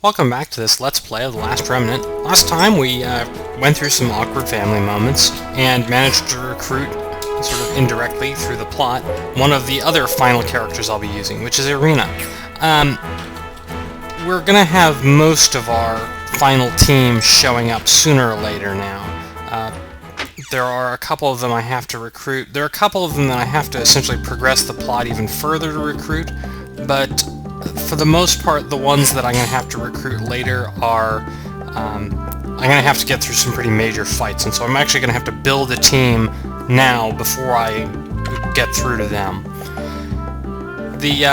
Welcome back to this Let's Play of The Last Remnant. Last time we went through some awkward family moments and managed to recruit, sort of indirectly through the plot, one of the other final characters I'll be using, which is Irina. We're gonna have most of our final team showing up sooner or later now. There are a couple of them I have to recruit. There are a couple of them that I have to essentially progress the plot even further to recruit, but for the most part, the ones that I'm going to have to recruit later are... I'm going to have to get through some pretty major fights, and so I'm actually going to have to build a team now before I get through to them. The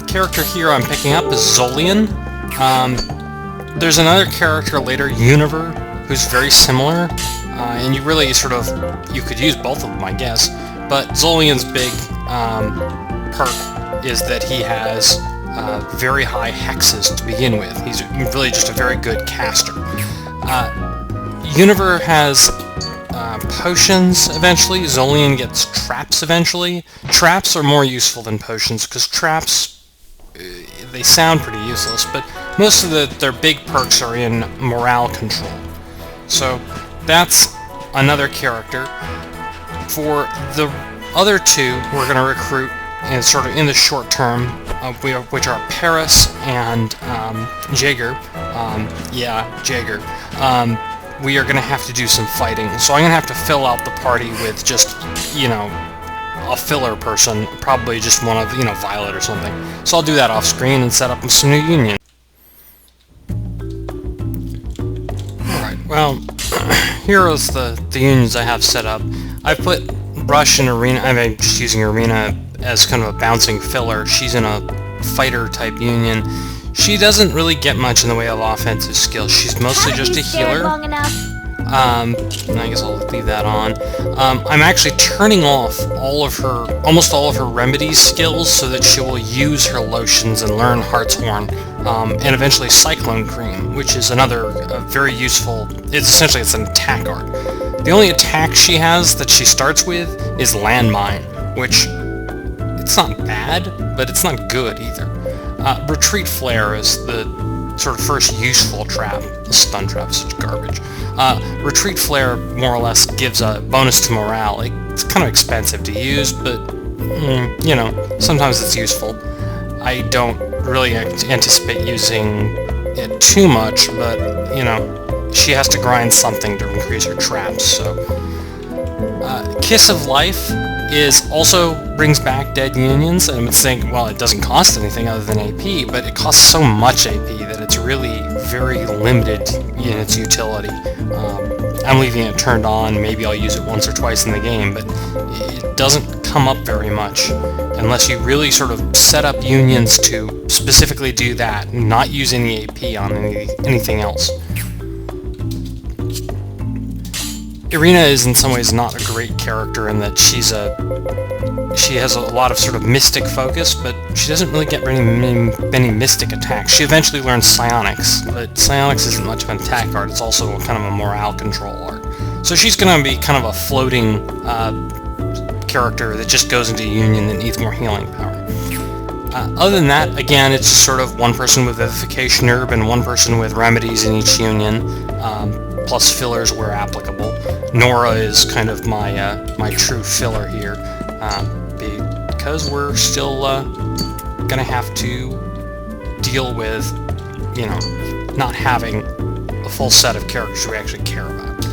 character here I'm picking up is Zolean. There's another character later, Univer, who's very similar, and you really you could use both of them, I guess, but Zolean's big perk is that he has very high hexes to begin with. He's really just a very good caster. Univer has potions eventually. Zolean gets traps eventually. Traps are more useful than potions, because traps, they sound pretty useless, but most of their big perks are in morale control. So that's another character. For the other two, we're going to recruit and sort of in the short term, which are Paris and Jaeger. Jaeger. We are going to have to do some fighting, so I'm going to have to fill out the party with just, a filler person, probably just one of, Violet or something. So I'll do that off screen and set up some new union. Alright, well, here is the unions I have set up. I've put Rush and Irina, I'm just using Irina as kind of a bouncing filler. She's in a fighter-type union. She doesn't really get much in the way of offensive skills. She's mostly just a healer. I guess I'll leave that on. I'm actually turning off almost all of her remedies skills so that she will use her lotions and learn Hartshorn, and eventually Cyclone Cream, which is another very useful... It's an attack art. The only attack she has that she starts with is Landmine, which... It's not bad, but it's not good either. Retreat Flare is the sort of first useful trap. The stun trap is such garbage. Retreat Flare more or less gives a bonus to morale. It's kind of expensive to use, but, sometimes it's useful. I don't really anticipate using it too much, but, she has to grind something to increase her traps, so... Kiss of Life also brings back dead unions, and I would think, well, it doesn't cost anything other than AP, but it costs so much AP that it's really very limited in its utility. I'm leaving it turned on. Maybe I'll use it once or twice in the game, but it doesn't come up very much unless you really sort of set up unions to specifically do that, and not use any AP on anything else. Irina is in some ways not a great character in that she has a lot of sort of mystic focus, but she doesn't really get many mystic attacks. She eventually learns psionics, but psionics isn't much of an attack art, it's also kind of a morale control art. So she's going to be kind of a floating character that just goes into a union that needs more healing power. Other than that, again, it's just sort of one person with Vivification Herb and one person with remedies in each union, plus fillers where applicable. Nora is kind of my true filler here, because we're still gonna have to deal with, not having a full set of characters we actually care about.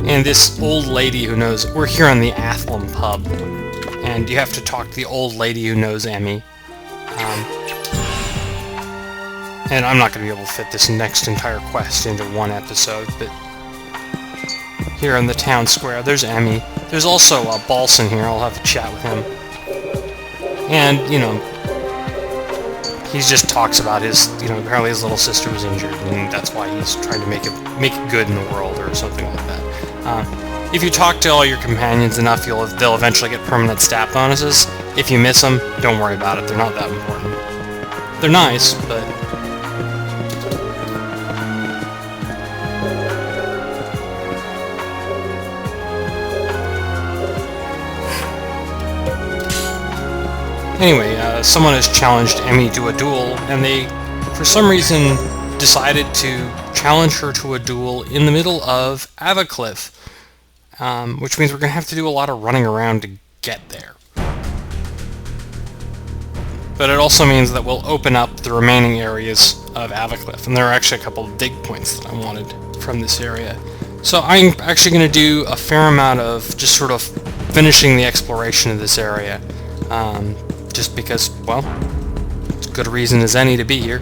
And this old lady who knows... We're here on the Athlum pub, and you have to talk to the old lady who knows Emmy. And I'm not going to be able to fit this next entire quest into one episode, but here in the town square, there's Emmy. There's also Baulson here. I'll have a chat with him. And, he just talks about his, apparently his little sister was injured, and that's why he's trying to make it good in the world, or something like that. If you talk to all your companions enough, they'll eventually get permanent stat bonuses. If you miss them, don't worry about it. They're not that important. They're nice, but... Anyway, someone has challenged Emmy to a duel, and they, for some reason, decided to challenge her to a duel in the middle of Avacliff, which means we're going to have to do a lot of running around to get there. But it also means that we'll open up the remaining areas of Avacliff, and there are actually a couple of dig points that I wanted from this area. So I'm actually going to do a fair amount of just sort of finishing the exploration of this area, just because, well, it's as good a reason as any to be here.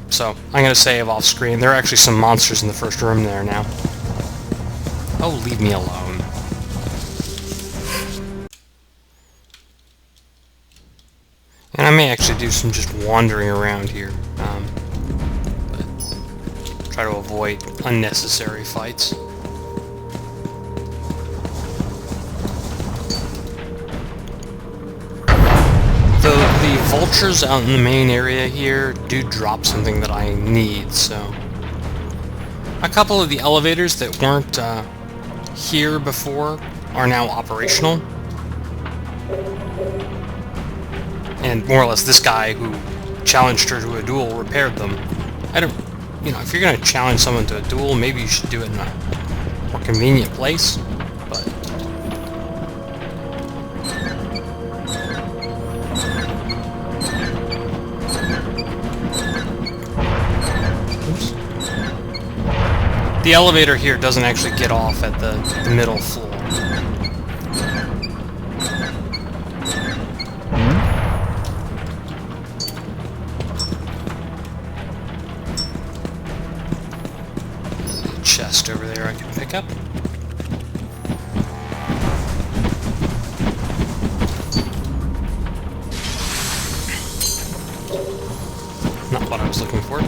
So I'm going to save off screen. There are actually some monsters in the first room there now. Oh, leave me alone. And I may actually do some just wandering around here, but try to avoid unnecessary fights. Though the vultures out in the main area here do drop something that I need, so... A couple of the elevators that weren't here before are now operational. And more or less this guy who challenged her to a duel repaired them. I don't... You know, if you're gonna challenge someone to a duel, maybe you should do it in a more convenient place, but... Oops. The elevator here doesn't actually get off at the middle floor. Chest over there I can pick up. Not what I was looking for.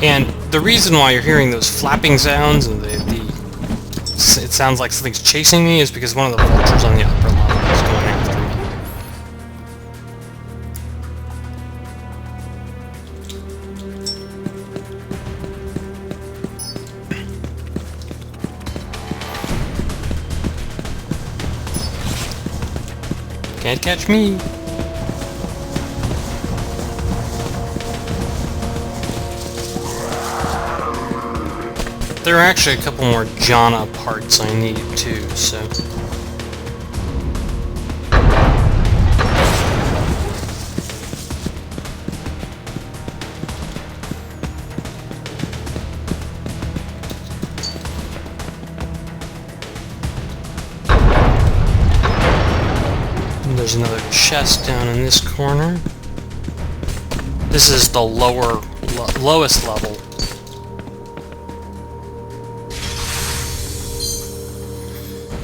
And the reason why you're hearing those flapping sounds and it sounds like something's chasing me is because one of the vultures on the upper level is going after me. Can't catch me! There are actually a couple more Jana parts I need too, so... There's another chest down in this corner. This is the lowest level.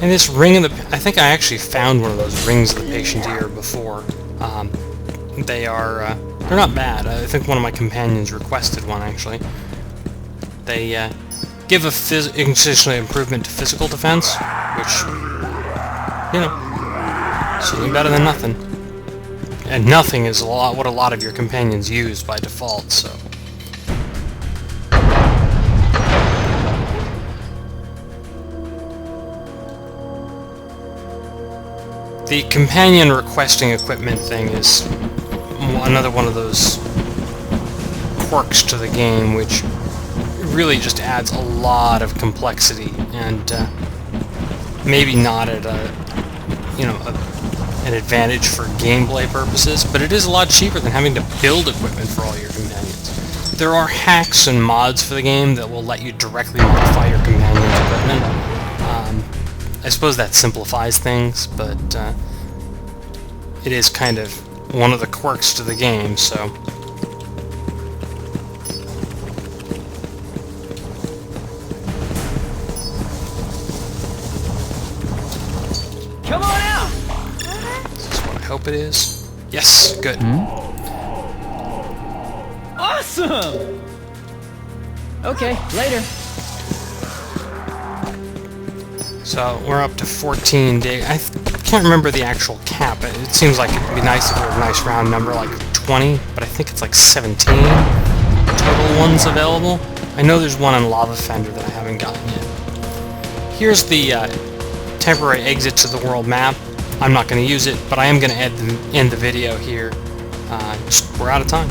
And this ring of the... I think I actually found one of those rings of the patient ear before. They're not bad. I think one of my companions requested one, actually. They give a additional improvement to physical defense, which, you know, certainly better than nothing. And nothing is what a lot of your companions use by default, so... The companion requesting equipment thing is another one of those quirks to the game, which really just adds a lot of complexity, and maybe not at an advantage for gameplay purposes, but it is a lot cheaper than having to build equipment for all your companions. There are hacks and mods for the game that will let you directly modify your companion's equipment. I suppose that simplifies things, but it is kind of one of the quirks to the game, so... Come on out! This is what I hope it is. Yes, good. Awesome! Okay, later. So, we're up to 14 days. I can't remember the actual cap. It seems like it would be nice if it were a nice round number, like 20, but I think it's like 17 total ones available. I know there's one in Lava Fender that I haven't gotten yet. here's the temporary exit to the world map. I'm not going to use it, but I am going to end the video here. We're out of time.